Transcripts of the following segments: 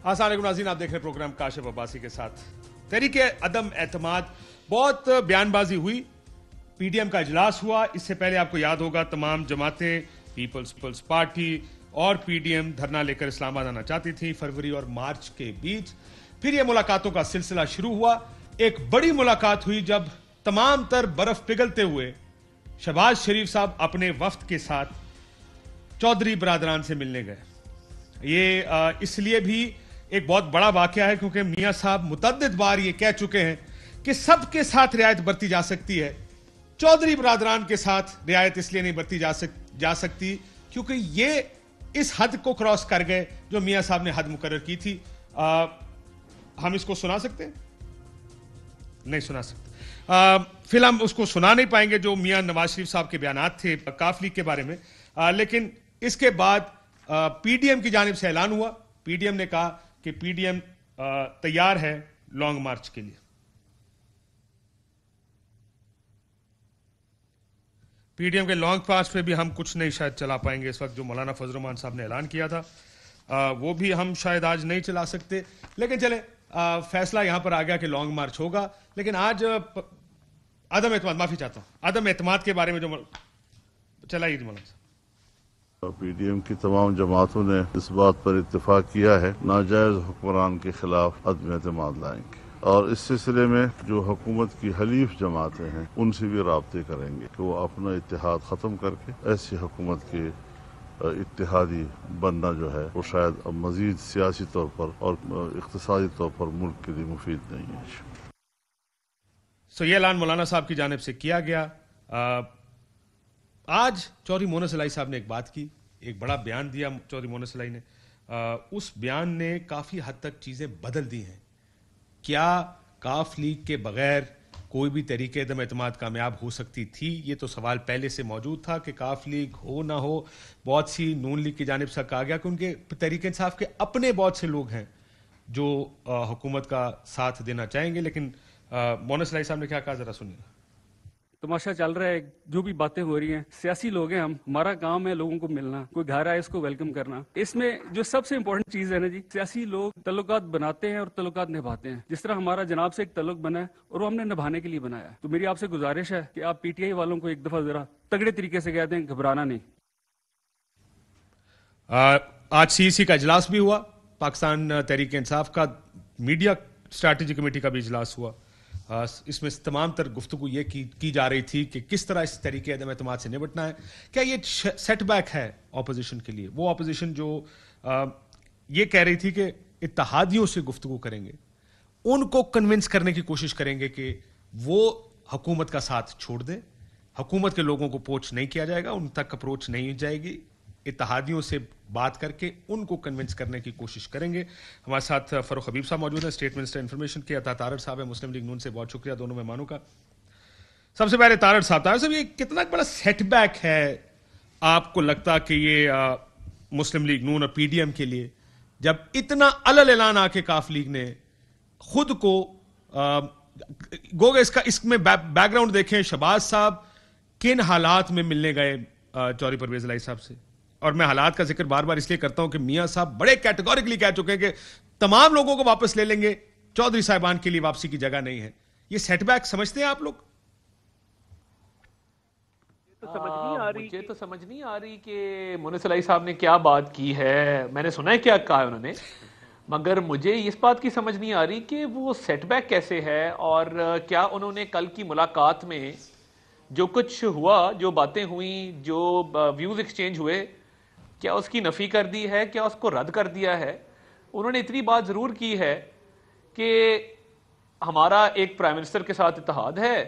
अस्सलाम नाज़रीन, आप देख रहे प्रोग्राम काशिफ अब्बासी के साथ। तहरीके अदम एतमाद, बहुत बयानबाजी हुई, पीडीएम का इजलास हुआ। इससे पहले आपको याद होगा तमाम जमातें, पीपल्स पार्टी और पीडीएम धरना लेकर इस्लामाबाद आना चाहती थी फरवरी और मार्च के बीच। फिर यह मुलाकातों का सिलसिला शुरू हुआ। एक बड़ी मुलाकात हुई जब तमाम तर बर्फ पिघलते हुए शहबाज शरीफ साहब अपने वफ्द के साथ चौधरी बरादरान से मिलने गए। ये इसलिए भी एक बहुत बड़ा वाकया है क्योंकि मियां साहब मुतअद्दिद बार ये कह चुके हैं कि सबके साथ रियायत बरती जा सकती है, चौधरी बरादरान के साथ रियायत इसलिए नहीं बरती जा सकती क्योंकि ये इस हद को क्रॉस कर गए जो मियां साहब ने हद मुकर्रर की थी। हम इसको सुना सकते हैं? नहीं सुना सकते। फिर हम उसको सुना नहीं पाएंगे जो मियां नवाज शरीफ साहब के बयानात थे काफ लीग के बारे में। लेकिन इसके बाद पीडीएम की जानिब से ऐलान हुआ। पीडीएम ने कहा कि पीडीएम तैयार है लॉन्ग मार्च के लिए। पीडीएम के लॉन्ग मार्च पे भी हम कुछ नहीं शायद चला पाएंगे इस वक्त, जो मौलाना फजल रहमान साहब ने ऐलान किया था वो भी हम शायद आज नहीं चला सकते। लेकिन चले फैसला यहां पर आ गया कि लॉन्ग मार्च होगा। लेकिन आज अदम एतमाद, माफी चाहता हूं, अदम एतमाद के बारे में जो चलाइए मौलाना साहब। पीडीएम की तमाम जमातों ने इस बात पर इत्तेफाक किया है नाजायज हुक्मरान के खिलाफ अदम एतमाद लाएंगे और इस सिलसिले में जो हुकूमत की हलीफ जमातें हैं उनसे भी राब्ते करेंगे कि वो अपना इत्तेहाद ख़त्म करके ऐसी हुकूमत के इत्तेहादी बनना जो है वो शायद अब मजीद सियासी तौर पर और इक़्तिसादी तौर पर मुल्क के लिए मुफीद नहीं है। ये ऐलान मौलाना साहब की जानिब से किया गया। आज चौधरी मोनस इलाही साहब ने एक बात की, एक बड़ा बयान दिया चौधरी मोनस इलाही ने। उस बयान ने काफ़ी हद तक चीज़ें बदल दी हैं। क्या काफ लीग के बगैर कोई भी तरीके अदम एतमाद कामयाब हो सकती थी? ये तो सवाल पहले से मौजूद था कि काफ लीग हो ना हो। बहुत सी नून लीग की जानिब से कहा गया कि उनके तहरीक इंसाफ के अपने बहुत से लोग हैं जो हुकूमत का साथ देना चाहेंगे। लेकिन मोनस इलाही साहब ने क्या कहा, जरा सुनिए। तमाशा चल रहा है, जो भी बातें हो रही हैं, सियासी लोग हैं हम, हमारा काम है लोगों को मिलना, कोई घर आए इसको वेलकम करना। इसमें जो सबसे इंपॉर्टेंट चीज है ना जी, सियासी लोग तल्लुकात बनाते हैं और तल्लुकात निभाते हैं। जिस तरह हमारा जनाब से एक तल्लुक बना है और वो हमने निभाने के लिए बनाया है। तो मेरी आपसे गुजारिश है कि आप पीटीआई वालों को एक दफा जरा तगड़े तरीके से कह दें, घबराना नहीं। आज सीईसी का इजलास भी हुआ, पाकिस्तान तहरीक इंसाफ का मीडिया स्ट्रैटेजी कमेटी का भी इजलास हुआ। इसमें तमाम तर गुफ्तगू ये की जा रही थी कि किस तरह इस तरीके अदम एतमाद से निपटना है। क्या ये सेटबैक है ऑपोजिशन के लिए? वो ऑपोजिशन जो ये कह रही थी कि इत्तेहादियों से गुफ्तगू करेंगे, उनको कन्विंस करने की कोशिश करेंगे कि वो हुकूमत का साथ छोड़ दें, हुकूमत के लोगों को पोच नहीं किया जाएगा, उन तक अप्रोच नहीं जाएगी, इत्तेहादियों से बात करके उनको कन्विंस करने की कोशिश करेंगे। हमारे साथ फरूख हबीब साहब मौजूद हैं, स्टेट मिनिस्टर इंफॉर्मेशन के। अता तारड़ साहब है मुस्लिम लीग नून से। बहुत शुक्रिया दोनों मेहमानों का। सबसे पहले तारड़ साहब, ये कितना बड़ा सेटबैक है आपको लगता कि ये मुस्लिम लीग नून और पीडीएम के लिए, जब इतना अलल ऐलान आके काफ लीग ने खुद को गोगा इसमें बैकग्राउंड देखें, शहबाज साहब किन हालात में मिलने गए चौधरी परवेज इलाही साहब से? और मैं हालात का जिक्र बार बार इसलिए करता हूं कि मियां साहब बड़े कैटेगोरिकली कह चुके हैं कि तमाम लोगों को वापस ले लेंगे, चौधरी साहिबान के लिए वापसी की जगह नहीं है। ये सेटबैक समझते हैं आप लोग? मुझे तो समझ नहीं आ रही कि मोनस इलाही साहब ने क्या बात की है। मैंने सुना है क्या कहा है उन्होंने, मगर मुझे इस बात की समझ नहीं आ रही कि वो सेटबैक कैसे है। और क्या उन्होंने कल की मुलाकात में जो कुछ हुआ, जो बातें हुई, जो व्यूज एक्सचेंज हुए, क्या उसकी नफी कर दी है, क्या उसको रद्द कर दिया है? उन्होंने इतनी बात जरूर की है कि हमारा एक प्राइम मिनिस्टर के साथ इत्तेहाद है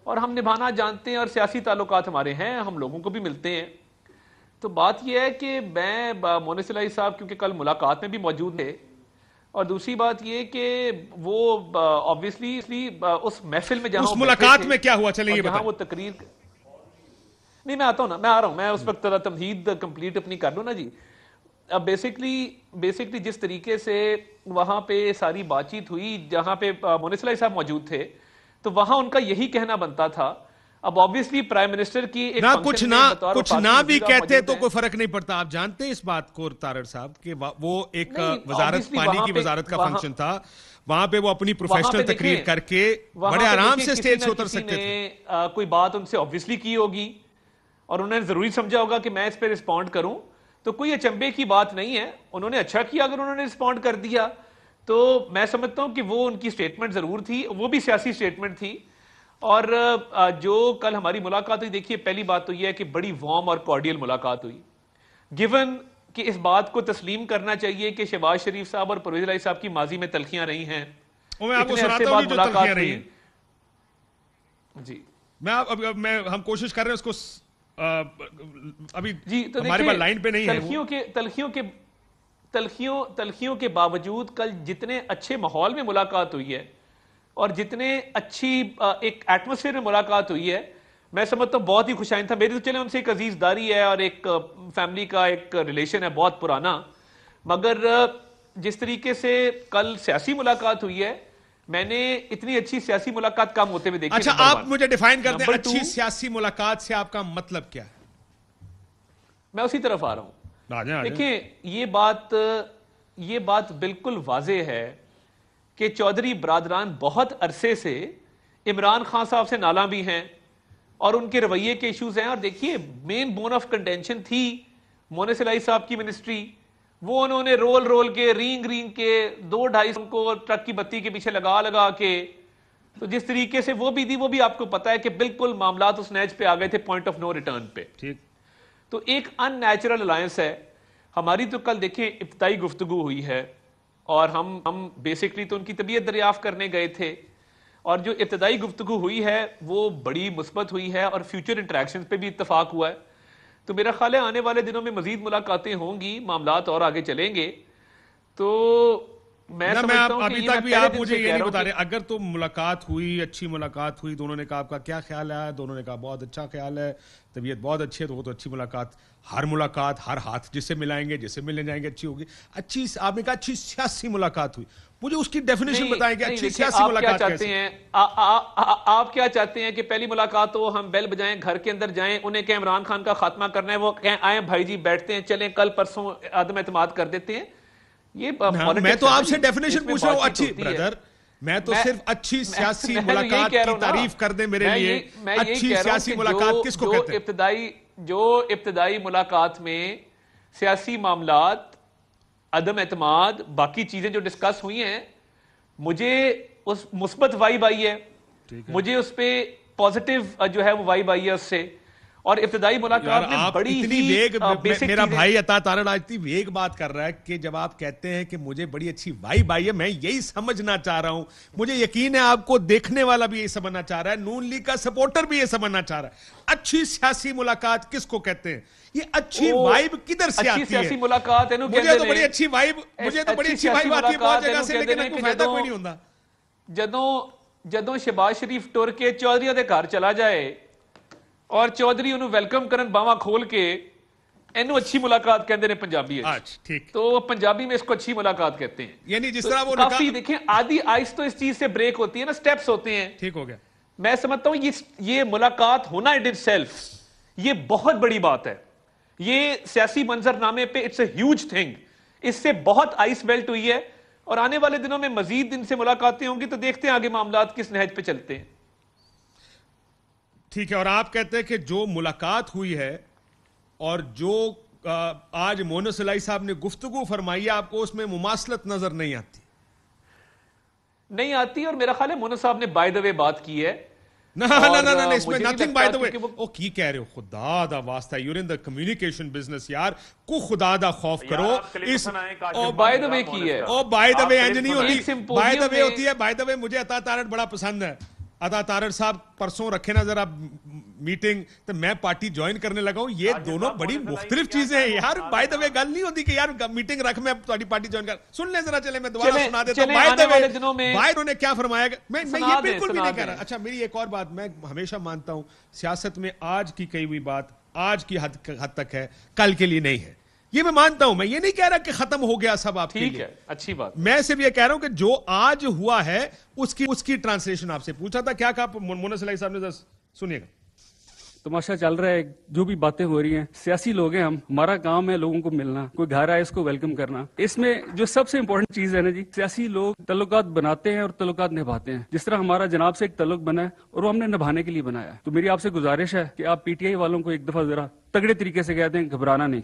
और हम निभाना जानते हैं और सियासी ताल्लुकात हमारे हैं, हम लोगों को भी मिलते हैं। तो बात यह है कि मैं मोनस इलाही साहब क्योंकि कल मुलाकात में भी मौजूद थे, और दूसरी बात यह कि वो ऑब्वियसली उस महफिल में जहां उस मुलाकात में क्या हुआ, चलिए जहां वो तकरीर नहीं, मैं आता हूं ना, मैं आ रहा हूं, मैं उस वक्त तमहीद कंप्लीट अपनी कर लूं ना जी। अब बेसिकली जिस तरीके से वहां पे सारी बातचीत हुई, जहां पे मोनस इलाही साहब मौजूद थे, तो वहां उनका यही कहना बनता था अब ऑब्वियसली प्राइम मिनिस्टर की एक ना function में बतौर कुछ वफाकी ना भी वज़ीर कहते मौजूद तो हैं। कोई फर्क नहीं पड़ता। आप जानते हैं इस बात को तारड़ साहब कि वो एक नहीं, वजारत obviously पानी वहां की पे- वजारत का वहां- फंक्शन था, वहां पे वो अपनी वहां पे प्रोफेशनल देखें, तकरीर करके वहां बड़े पे आराम देखिए से किसी स्टेज ना से उतर किसी सकते ने, थे। कोई बात उनसे ऑब्वियसली की होगी और उन्होंने जरूरी समझा होगा कि मैं इस पे रिस्पॉन्ड करूं, तो कोई अचंभे की बात नहीं है। उन्होंने अच्छा किया अगर उन्होंने रिस्पॉन्ड कर दिया, तो मैं समझता हूं कि वो उनकी स्टेटमेंट जरूर थी, वो भी सियासी स्टेटमेंट थी। और जो कल हमारी मुलाकात हुई, देखिए पहली बात तो यह है कि बड़ी वार्म और कॉर्डियल मुलाकात हुई। गिवन कि इस बात को तस्लीम करना चाहिए कि शहबाज शरीफ साहब और परवेज इलाही साहब की माजी में तलखियां रही हैं, वो मैं आपको इतने अरसे सुनाता हूँ बाद जो मुलाकात तलखियां रही हुई। हैं। जी मैं हम कोशिश कर रहे हैं उसको अभी जी, तो हमारे पास लाइन पे नहीं है वो। तलखियों के बावजूद कल जितने अच्छे माहौल में मुलाकात हुई है और जितने अच्छी एक एटमॉस्फेयर में मुलाकात हुई है, मैं समझता हूँ बहुत ही खुशाइन था। मेरी तो चले उनसे एक अजीजदारी है और एक फैमिली का एक रिलेशन है बहुत पुराना, मगर जिस तरीके से कल सियासी मुलाकात हुई है, मैंने इतनी अच्छी सियासी मुलाकात कम होते हुए देखी। अच्छा, नंबर आप वन। मुझे डिफाइन कर दें, नंबर अच्छी टू, सियासी मुलाकात से आपका मतलब क्या है? मैं उसी तरफ आ रहा हूं। आ जाएं। देखिए ये बात बिल्कुल वाजे है कि चौधरी बरादरान बहुत अरसे से इमरान खान साहब से नाला भी हैं और उनके रवैये के इश्यूज हैं। और देखिए मेन बोन ऑफ कंटेंशन थी मोनिस इलाही साहब की मिनिस्ट्री, वो उन्होंने रोल के रींग के 2-2.5 को ट्रक की बत्ती के पीछे लगा के, तो जिस तरीके से वो भी दी, वो भी आपको पता है कि बिल्कुल मामलात उस नैज पे आ गए थे, पॉइंट ऑफ नो रिटर्न पे। ठीक, तो एक अननेचुरल अलायंस है हमारी। तो कल देखिए इब्तिदाई गुफ्तगू हुई है और हम बेसिकली तो उनकी तबीयत दरियाफ्त करने गए थे, और जो इब्तिदाई गुफ्तगू हुई है वो बड़ी मुस्बत हुई है और फ्यूचर इंटरेक्शंस पे भी इत्तफाक हुआ है। तो मेरा ख्याल है आने वाले दिनों में मजीद मुलाकातें होंगी, मामलात और आगे चलेंगे। तो मैं समझता हूं कि अभी ये तक मैं भी पहले आप दिन मुझे से ये कह नहीं रहा हूं बता कि- रहे, अगर तो मुलाकात हुई, अच्छी मुलाकात हुई, दोनों ने कहा आपका क्या ख्याल है, दोनों ने कहा बहुत अच्छा ख्याल है, तबीयत बहुत अच्छी है, तो वो तो अच्छी मुलाकात, हर मुलाकात, हर हाथ जिससे मिलाएंगे, जिससे मिलने जाएंगे अच्छी होगी। अच्छी, आपने कहा अच्छी सियासी मुलाकात हुई, मुझे उसकी डेफिनेशन नहीं, बताएं कि नहीं, अच्छी देखिए, सियासी आप क्या मुलाकात चाहते कैसे? हैं? आप क्या चाहते हैं कि पहली मुलाकात हो, हम बेल बजाएं, घर के अंदर जाएं, उन्हें कहें इमरान खान का खात्मा करना है, वो कहें आए भाई जी बैठते हैं, चलें कल परसों आदम एतमाद कर देते हैं? ये मैं तो आपसे डेफिनेशन इसमें पूछ रहा हूं, बातचीत अच्छी होती है। ब्रदर, मैं तो सिर्फ अच्छी सियासी मैं तो यही मुलाकात कह रहा की हूं ना। तारीफ कर दे मेरे मैं लिए। यही अच्छी कह रहा हूं सियासी कि मुलाकात किसको कहते हैं? जो इब्तिदाई मुलाकात में सियासी मामलात, अदम एतमाद, बाकी चीजें जो डिस्कस हुई हैं, मुझे उस मुस्बत वाइब आई है, मुझे उस पे पॉजिटिव जो है वो वाइब आई है उससे। और इब्तिदाई मुलाकात में आप बड़ी इतनी ही वेग, बेसिक मेरा चीजें- भाई अता तारड़ आज इतनी वेग बात कर रहा है कि जब आप कहते हैं कि मुझे बड़ी अच्छी वाइब आई है, मैं यही समझना चाह रहा हूं, मुझे यकीन है आपको देखने वाला भी यही समझना चाह रहा है, नून लीग का सपोर्टर भी यही समझना चाह रहा है। अच्छी सियासी मुलाकात किसको कहते हैं? ये अच्छी वाइब किधर से आती है? सियासी मुलाकात है, मुझे तो बड़ी अच्छी वाइब, मुझे तो बड़ी अच्छी वाइब आती है बहुत जगह से, लेकिन आपको फायदा कोई नहीं होता। ਜਦੋਂ ਸ਼ਹਿਬਾਜ਼ ਸ਼ਰੀਫ ਟੁਰ ਕੇ ਚੌਧਰੀਆਂ ਦੇ ਘਰ ਚਲਾ ਜਾਏ ਔਰ ਚੌਧਰੀ ਉਹਨੂੰ ਵੈਲਕਮ ਕਰਨ ਬਾਹਾਂ ਖੋਲ ਕੇ, ਇਹਨੂੰ अच्छी मुलाकात कहते हैं पंजाबी में। अच्छा, ठीक। तो पंजाबी में इसको अच्छी मुलाकात कहते हैं। यानी जिस तो तरह वो काफी देखें आधी आइस तो इस चीज से ब्रेक होती है ना, स्टेप्स होते हैं। ठीक हो गया। मैं समझता हूं ये मुलाकात होना इट इटसेल्फ ये बहुत बड़ी बात है। ये सियासी मंजरनामे पे इट्स अ ह्यूज थिंग। इससे बहुत आइस मेल्ट हुई है और आने वाले दिनों में मजीद इनसे मुलाकातें होंगी, तो देखते हैं आगे मामलात किस नहज पे चलते हैं। ठीक है, और आप कहते हैं कि जो मुलाकात हुई है और जो आज मोनिस इलाही साहब ने गुफ्तगू फरमाई है, आपको उसमें मुमासलत नजर नहीं आती। और मेरा ख्याल है मोनिस साहब ने बाय द वे बात की है। ना, इसमें नथिंग बाय द वे। ओ की कह रहे हो? खुदा दा वास्ता, you're in the communication business यार, को खुदा दा खौफ करो। इस बाय द वे की है। ओ बाय द वे इंज नहीं होती, बाय द वे में- होती है। बाय द वे मुझे अता तारड़ बड़ा पसंद है। अता तारड़ साहब परसों रखे ना जरा मीटिंग, तो मैं पार्टी ज्वाइन करने लगा हूं। ये दोनों बड़ी मुख्तलिफ चीजें हैं यार। बाय द वे गल नहीं होती कि यार मीटिंग रख, मैं तुम्हारी पार्टी ज्वाइन कर। सुन ले जरा, चले मैं दोबारा सुना देता हूं। बाय द वे बाय उन्होंने क्या फरमाया, मैं ये बिल्कुल भी नहीं कह रहा। अच्छा, मेरी एक और बात, मैं हमेशा मानता हूं सियासत में आज की कही हुई बात आज की हद तक है, कल के लिए नहीं है। ये मैं मानता हूं। मैं ये नहीं कह रहा कि खत्म हो गया सब आपके लिए। ठीक है, अच्छी बात। मैं सिर्फ ये कह रहा हूं कि जो आज हुआ है उसकी ट्रांसलेशन आपसे पूछा था। क्या कहा मोनिस इलाही साहब ने? सुनिएगा। तमाशा चल रहा है, जो भी बातें हो रही हैं, सियासी लोग हैं हम, हमारा काम है लोगों को मिलना, कोई घर आए इसको वेलकम करना। इसमें जो सबसे इंपॉर्टेंट चीज है ना जी, सियासी लोग तल्लुकात बनाते हैं और तल्लुकात निभाते हैं। जिस तरह हमारा जनाब से एक तल्लुक बना है और वो हमने निभाने के लिए बनाया है। तो मेरी आपसे गुजारिश है कि आप पीटीआई वालों को एक दफा जरा तगड़े तरीके से कहते हैं, घबराना नहीं।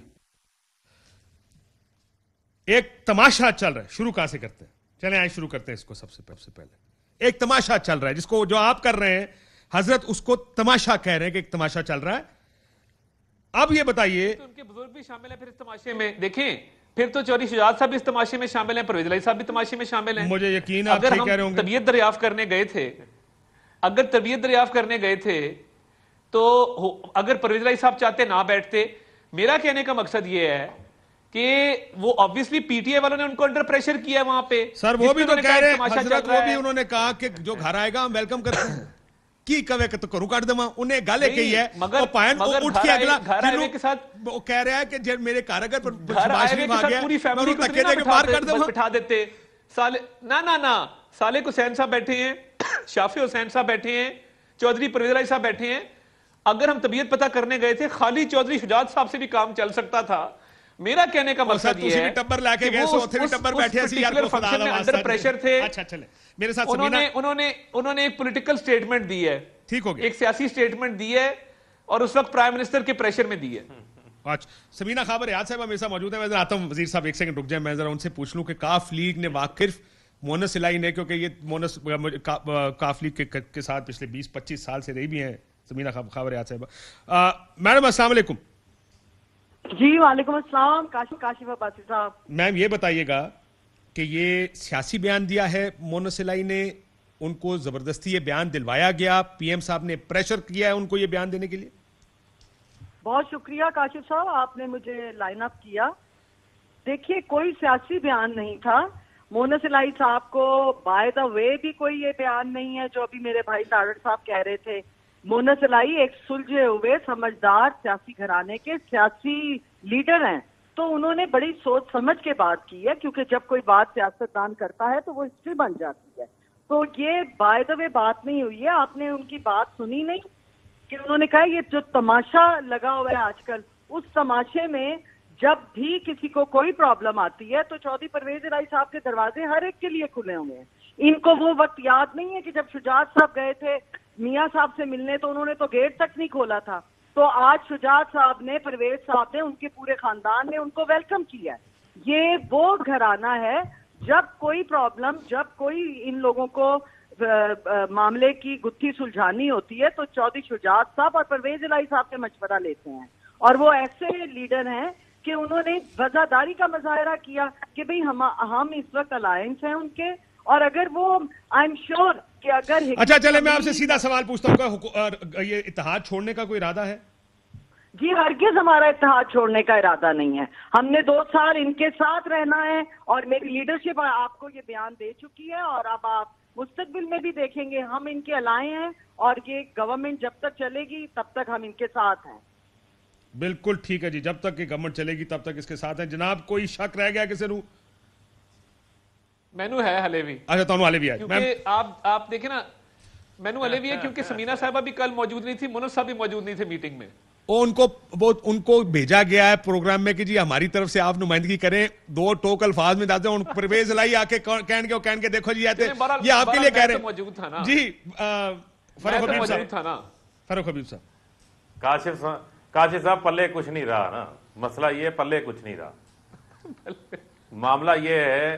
एक तमाशा चल रहा है, शुरू कहां से करते हैं? चलें आए शुरू करते हैं इसको। सबसे पहले एक तमाशा चल रहा है, जिसको जो आप कर रहे हैं हजरत, उसको तमाशा कह रहे हैं कि एक तमाशा चल रहा है। अब ये बताइए, तो उनके बुजुर्ग भी शामिल हैं फिर इस तमाशे में। देखें, फिर तो चौधरी शुजात साहब भी इस तमाशे में शामिल हैं, परवेज इलाही साहब भी तमाशे में शामिल हैं। मुझे यकीन है आप अगर ठीक कह रहे हम होंगे। तबीयत दरियाफ्त करने गए थे, अगर तबीयत दरियाफ्त करने गए थे तो अगर परवेज इलाही साहब चाहते ना बैठते। मेरा कहने का मकसद ये है कि वो ऑब्वियसली पीटीआई वालों ने उनको अंडर प्रेशर किया वहां पे। सर वो भी तो कह रहे हैं तमाशा हजरत, चल रहा वो भी है। उन्होंने कहा कि जो घर आएगा हम वेलकम करते हैं की कवे तो करूं काट देवा उन्हें गाले कही है। मगर- वो पायन मगर उठ के अगला घर आए के साथ वो कह रहा है कि जब मेरे कारीगर पर घर शबाश आए शरीफ के आ साथ गया, पूरी मैं फैमिली उन्हें को धक्के देके बाहर कर दूंगा। बिठा देते। साले ना साले हुसैन साहब बैठे हैं, शाफी हुसैन साहब बैठे हैं, चौधरी परवेज इलाही साहब बैठे हैं। अगर हम तबीयत पता करने गए थे, खाली चौधरी शुजात साहब से भी काम चल सकता था। मेरा कहने का मकसद ये है टब्बर लाके गए, सो उथे भी टब्बर बैठे ऐसे यार को खुदा दा अंडर प्रेशर थे। अच्छा चले मेरे साथ उन्होंने एक पॉलिटिकल स्टेटमेंट दी है, ठीक हो गया, एक सियासी स्टेटमेंट दी है और उस वक्त प्राइम मिनिस्टर के प्रेशर में दी है। अच्छा, समीना खाबर याद साहब हमेशा मौजूद है। मैं जरा आता हूं वजीर साहब, एक सेकंड रुक जाए, मैं जरा उनसे पूछ लूं कि काफ लीग ने वाकिफ मोनस इलाही ने, क्योंकि ये मोनस काफ लीग के साथ पिछले 20-25 साल से रही भी हैं समीना खाबर याद साहब। मैडम अस्सलाम वालेकुम। जी वालेकुम अस्सलाम। काशिफ अब्बासी साहब, मैम ये बताइएगा कि ये सियासी बयान दिया है मोनस इलाही ने, उनको जबरदस्ती ये बयान दिलवाया गया, पीएम साहब ने प्रेशर किया है उनको ये बयान देने के लिए? बहुत शुक्रिया काशिफ साहब, आपने मुझे लाइन अप किया। देखिए, कोई सियासी बयान नहीं था। मोनस इलाही साहब को बाय द वे भी कोई ये बयान नहीं है जो अभी मेरे भाई तारड़ साहब कह रहे थे। मोनस इलाही एक सुलझे हुए समझदार सियासी घराने के सियासी लीडर हैं, तो उन्होंने बड़ी सोच समझ के बात की है, क्योंकि जब कोई बात सियासतदान करता है तो वो हिस्ट्री बन जाती है। तो ये बाय द वे बात नहीं हुई है, आपने उनकी बात सुनी नहीं कि उन्होंने कहा ये जो तमाशा लगा हुआ है आजकल, उस तमाशे में जब भी किसी को कोई प्रॉब्लम आती है तो चौधरी परवेज इलाही साहब के दरवाजे हर एक के लिए खुले हुए हैं। इनको वो वक्त याद नहीं है कि जब शुजात साहब गए थे मियाँ साहब से मिलने तो उन्होंने तो गेट तक नहीं खोला था। तो आज शुजात साहब ने, परवेज साहब ने, उनके पूरे खानदान ने उनको वेलकम किया है। ये वो घराना है, जब कोई प्रॉब्लम, जब कोई इन लोगों को मामले की गुत्थी सुलझानी होती है तो चौधरी शुजात साहब और परवेज इलाही साहब से मशवरा लेते हैं। और वो ऐसे लीडर हैं कि उन्होंने वफादारी का मुजाहरा किया कि भाई हम इस वक्त अलायंस हैं उनके, और अगर वो, आई एम श्योर कि अगर, अच्छा चले मैं आपसे सीधा सवाल पूछता हूँ, ये इत्तेहाद छोड़ने का कोई इरादा है? जी हरगिज़ हमारा इत्तेहाद छोड़ने का इरादा नहीं है। हमने 2 साल इनके साथ रहना है और मेरी लीडरशिप आपको ये बयान दे चुकी है, और अब आप मुस्तकबिल में भी देखेंगे हम इनके अलाए हैं, और ये गवर्नमेंट जब तक चलेगी तब तक हम इनके साथ हैं। बिल्कुल ठीक है जी, जब तक ये गवर्नमेंट चलेगी तब तक इसके साथ है। जनाब कोई शक रह गया किसी नू? मैनू है हले भी। अच्छा तुहानू हले भी है, क्योंकि आप देखें ना, मैनू हले भी है, क्योंकि समीना साहबा भी कल मौजूद नहीं थी, मोनस साहब भी मौजूद नहीं थे मीटिंग में। उनको भेजा गया है प्रोग्राम में कि जी हमारी तरफ से आप नुमाइंदगी करें। 2 टोक अल्फाज में दाते हैं, परवेज इलाही आके कहन के देखो जी ये आपके लिए कह रहे हैं। मौजूद था ना जी, फरूख हबीब मौजूद था ना। फरूख हबीब साहब, काशिफ साहब पल्ले कुछ नहीं रहा ना, मसला ये पल्ले कुछ नहीं रहा। मामला ये है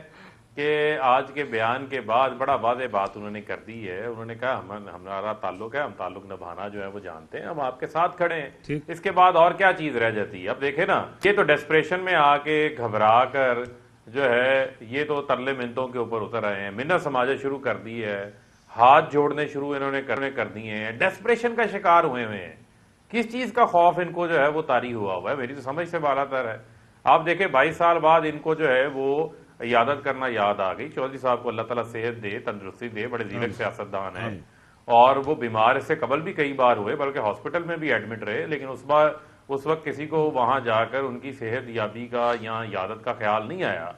कि आज के बयान के बाद बड़ा वादे बात उन्होंने कर दी है। उन्होंने कहा हमारा ताल्लुक है, हम ताल्लुक निभाना जो है वो जानते हैं, हम आपके साथ खड़े हैं। इसके बाद और क्या चीज रह जाती है? अब देखे ना, ये तो डेस्परेशन में आके घबरा कर जो है ये तो तरले मिन्नतों के ऊपर उतर आए हैं, मिन्नत समाजे शुरू कर दी है, हाथ जोड़ने शुरू इन्होंने कर दिए हैं, डेस्परेशन का शिकार हुए हैं। किस चीज का खौफ इनको जो है वो तारी हुआ है? मेरी तो समझ से बालातर है। आप देखे 22 साल बाद इनको जो है वो इयादत करना याद आ गई। चौधरी साहब को अल्लाह ताला सेहत दे, तंदुरुस्ती दे, बड़े जीरक सियासतदान हैं, और वो बीमार इससे कबल भी कई बार हुए, बल्कि हॉस्पिटल में भी एडमिट रहे, लेकिन उस वक्त किसी को वहां जाकर उनकी सेहत याबी का या यादत का ख्याल नहीं आया।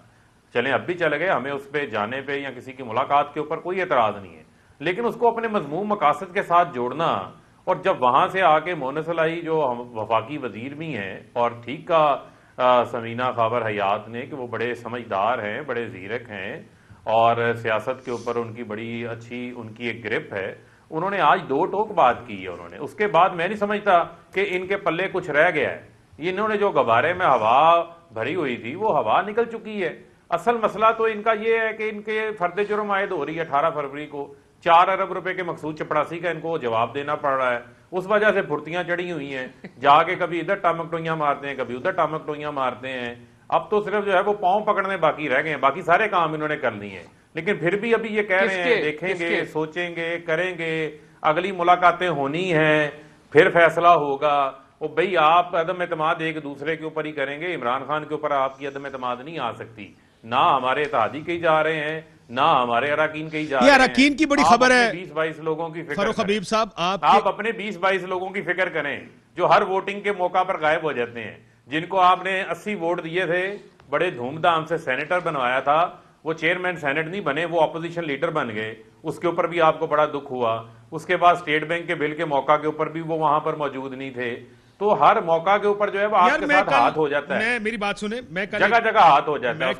चलें अब भी चले गए, हमें उस पर जाने पे या किसी की मुलाकात के ऊपर कोई एतराज नहीं है, लेकिन उसको अपने मजमूम मकासद के साथ जोड़ना और जब वहां से आके मोहन सलाई जो वफाकी वजीर भी हैं और ठीक का समीना खबर हयात ने कि वो बड़े समझदार हैं, बड़े जीरक हैं और सियासत के ऊपर उनकी बड़ी अच्छी उनकी एक ग्रिप है, उन्होंने आज दो टोक बात की है उन्होंने। उसके बाद मैं नहीं समझता कि इनके पल्ले कुछ रह गया है। इन्होंने जो गबारे में हवा भरी हुई थी वो हवा निकल चुकी है। असल मसला तो इनका ये है कि इनके फर्द जुर्म आयद हो रही है 18 फरवरी को, 4 अरब रुपए के मकसूद चपड़ासी का इनको जवाब देना पड़ रहा है। उस वजह से फुर्तियां चढ़ी हुई हैं, जाके कभी इधर टामक टोइयां मारते हैं, कभी उधर टामक टोइयां मारते हैं। अब तो सिर्फ जो है वो पांव पकड़ने बाकी रह गए हैं, बाकी सारे काम इन्होंने कर लिए हैं। लेकिन फिर भी अभी ये कह रहे हैं देखेंगे, सोचेंगे, करेंगे, अगली मुलाकातें होनी हैं, फिर फैसला होगा। वो भाई आप अदम एतमाद एक दूसरे के ऊपर ही करेंगे, इमरान खान के ऊपर आपकी अदम एतमाद नहीं आ सकती। ना हमारे इत्तेहादी के ही जा रहे हैं, ना हमारे अरकान के ही जा रहे हैं। अरकान की बड़ी खबर है, 20-22 लोगों की फिक्र फारूक हबीब साहब, आप अपने 20-22 लोगों की फिक्र करें जो हर वोटिंग के मौका पर गायब हो जाते हैं, जिनको आपने 80 वोट दिए थे, बड़े धूमधाम से सेनेटर बनवाया था, वो चेयरमैन सेनेट नहीं बने, वो ऑपोजिशन लीडर बन गए। उसके ऊपर भी आपको बड़ा दुख हुआ। उसके बाद स्टेट बैंक के बिल के मौका के ऊपर भी वो वहां पर मौजूद नहीं थे। तो हर मौका के ऊपर जो है वो आपके साथ हाथ हो जाता है। मेरी बात सुने, मैं कल जगह जगह हाथ हो जाता है।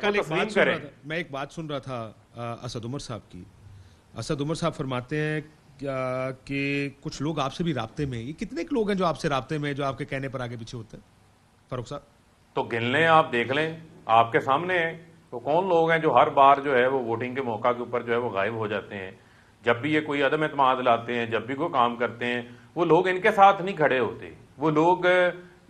मैं एक बात सुन रहा था असद उमर साहब की। असद उमर साहब फरमाते हैं कि कुछ लोग आपसे भी राब्ते में। ये कितने लोग हैं जो आपसे राब्ते में, जो आपके कहने पर आगे पीछे होते हैं फारूक साहब? तो गिन लें, आप देख लें, आपके सामने है। तो कौन लोग हैं जो हर बार जो है वो वोटिंग के मौका के ऊपर जो है वो गायब हो जाते हैं? जब भी ये कोई अदम एतमाद लाते हैं, जब भी कोई काम करते हैं, वो लोग इनके साथ नहीं खड़े होते, वो लोग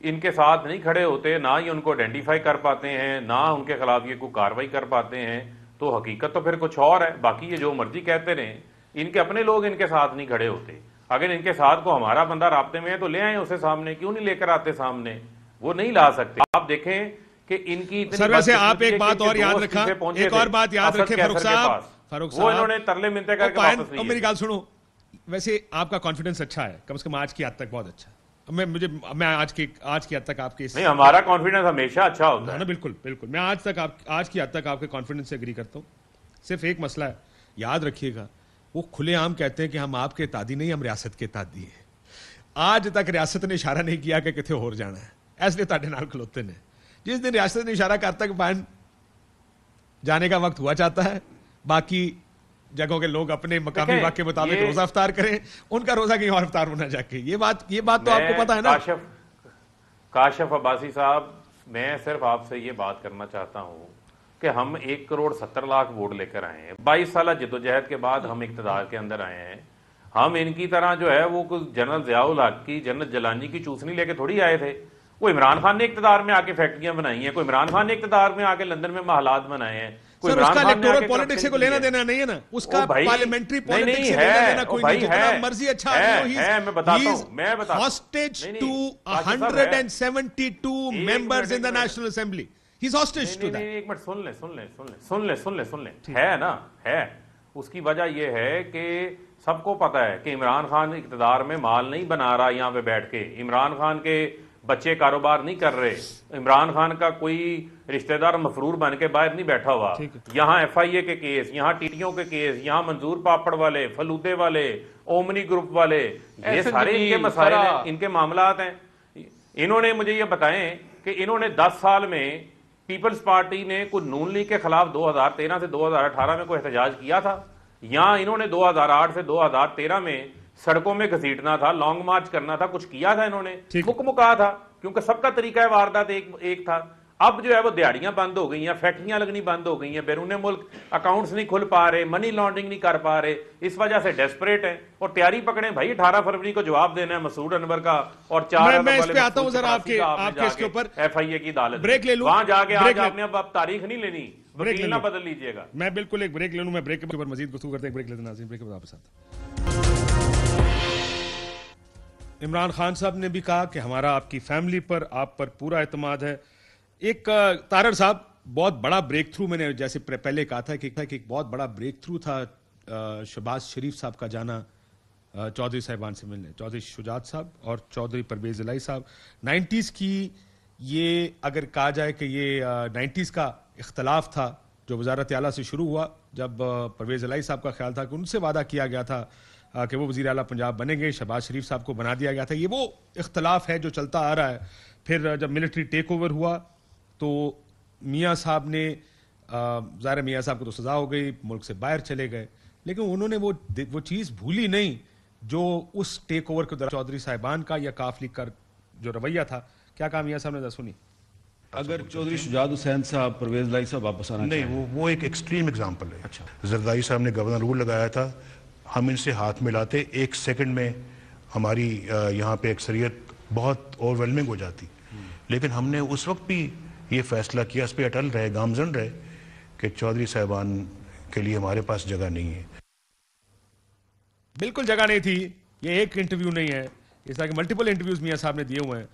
इनके साथ नहीं खड़े होते, ना ही उनको आइडेंटिफाई कर पाते हैं, ना उनके खिलाफ ये कोई कार्रवाई कर पाते हैं। तो हकीकत तो फिर कुछ और है। बाकी ये जो मर्जी कहते रहे, इनके अपने लोग इनके साथ नहीं खड़े होते। अगर इनके साथ को हमारा बंदा राब्ते में है तो ले आए उसे सामने, क्यों नहीं लेकर आते सामने? वो नहीं ला सकते। आप देखें कि इनकी सर, वैसे आप एक बात और याद रखा, एक और बात याद रखें फारूक साहब, वो इन्होंने तरले मिनते करके वापस लिए। मेरी बात सुनो, वैसे आपका कॉन्फिडेंस अच्छा है, कम से कम आज की हद तक बहुत अच्छा है। मैं आज की हद तक आपके नहीं, हमारा कॉन्फिडेंस हमेशा अच्छा होता है ना। बिल्कुल बिल्कुल, मैं आज की हद तक आपके कॉन्फिडेंस से एग्री करता हूँ। सिर्फ एक मसला है, याद रखिएगा, वो खुलेआम कहते हैं कि हम आपके तादी नहीं, हम रियासत के तादी हैं। आज तक रियासत ने इशारा नहीं किया कि किथे होर जाना है, इसलिए ताडे नाल खलोते ने। जिस दिन रियासत ने इशारा करता कि बहन जाने का वक्त हुआ चाहता है, बाकी जगहों के लोग अपने मकामी वक्त के मुताबिक रोजा इफ्तार करें, उनका रोजा कहीं और इफ्तार होना जाके। ये बात तो आपको पता है ना। काशिफ अब्बासी साहब, मैं सिर्फ आपसे ये बात करना चाहता हूं कि हम 1,70,00,000 वोट लेकर आए हैं। 22 साल जद्दोजहद के बाद हम इक्तदार के अंदर आए हैं। हम इनकी तरह जो है वो कुछ जनरल ज़ियाउल हक की, जनरल जलानी की चूसनी लेके थोड़ी आए थे। वो इमरान खान ने इक्तदार में आके फैक्ट्रियां बनाई हैं, कोई इमरान खान ने इक्तदार में आके लंदन में महलात बनाए हैं। सर, उसका इलेक्टोरल पॉलिटिक्स से कोई लेना देना नहीं है ना, उसका पार्लियामेंट्री पॉलिटिक्स से लेना देना कोई नहीं। जितना मर्जी अच्छा है, मैं बताता हूं, hostage to 172 members in the national assembly. He is hostage to that. एक मिनट सुन ले, है ना, है। उसकी वजह यह है कि सबको पता है कि इमरान खान इक्तदार में माल नहीं बना रहा यहां पे बैठ के। इमरान खान के बच्चे कारोबार नहीं कर रहे। इमरान खान का कोई रिश्तेदार मफरूर बन के बाहर नहीं बैठा हुआ। यहाँ FIA के केस, यहाँ टीटीओ के केस, यहाँ मंजूर पापड़ वाले, फलूदे वाले, ओमनी ग्रुप वाले, ये सारे इनके मसाइल हैं, इनके मामलात हैं। इन्होंने मुझे ये बताएं कि इन्होंने 10 साल में पीपल्स पार्टी ने कोई नून लीग के खिलाफ 2013 से 2018 में कोई एहतजाज किया था? यहाँ इन्होंने 2008 से 2013 में सड़कों में घसीटना था, लॉन्ग मार्च करना था, कुछ किया था इन्होंने? मुकमुका था, क्योंकि सबका तरीका वारदात एक था। अब जो है वो दिहाड़ियां बंद हो गई हैं, फैक्ट्रियां लगनी बंद हो गई हैं, बैरून मुल्क अकाउंट्स नहीं खुल पा रहे, मनी लॉन्ड्रिंग नहीं कर पा रहे, इस वजह से डेस्परेट है और तैयारी पकड़े भाई 18 फरवरी को जवाब देना है मसूद अनवर का। और 4 मैं इस पे आता हूं जरा आपके इसके ऊपर FIA की अदालत ब्रेक ले लूं, वहां जाके आज आपने अब तारीख नहीं लेनी, वकील ना बदल लीजिएगा। मैं बिल्कुल एक ब्रेक ले लूं, मैं ब्रेक के ऊपर मजीद गुफ्तगू करते हैं। ब्रेक लेते नाज़रीन, ब्रेक के बाद आपके साथ। इमरान खान साहब ने भी कहा कि हमारा आपकी फैमिली पर, आप पर पूरा एतमाद है। एक तारड़ साहब, बहुत बड़ा ब्रेक थ्रू, मैंने जैसे पहले कहा था कि एक बहुत बड़ा ब्रेक थ्रू था शहबाज शरीफ साहब का जाना चौधरी साहिबान से मिलने, चौधरी शुजात साहब और चौधरी परवेज इलाही साहब। 90s की ये अगर कहा जाए कि ये 90s का इख्तलाफ था जो वजारत आला से शुरू हुआ, जब परवेज इलाही साहब का ख्याल था कि उनसे वादा किया गया था कि वो वज़ीर आला पंजाब बनेंगे, शहबाज शरीफ साहब को बना दिया गया था। ये वो इख्तलाफ है जो चलता आ रहा है। फिर जब मिलिट्री टेक ओवर हुआ तो मियाँ साहब ने, ज़ाहिर मियाँ साहब को तो सज़ा हो गई, मुल्क से बाहर चले गए, लेकिन उन्होंने वो चीज़ भूली नहीं जो उस टेक ओवर के दौरान चौधरी साहिबान का या काफ लीग का जो रवैया था। क्या कहा मियाँ साहब ने, सुनी। अगर चौधरी शुजात हुसैन साहब, परवेज लाई साहब वापस आना नहीं, वो एक एक्सट्रीम एग्जांपल है। अच्छा, जरदारी साहब ने गवर्नर रूल लगाया था, हम इनसे हाथ मिलाते, एक सेकंड में हमारी यहाँ पे अक्सरियत बहुत ओवरवेलमिंग हो जाती, लेकिन हमने उस वक्त भी ये फैसला किया, इस पर अटल रहे, गामजन रहे कि चौधरी साहबान के लिए हमारे पास जगह नहीं है। बिल्कुल जगह नहीं थी। ये एक इंटरव्यू नहीं है, इस तरह के मल्टीपल इंटरव्यूज मियाँ साहब ने दिए हुए हैं।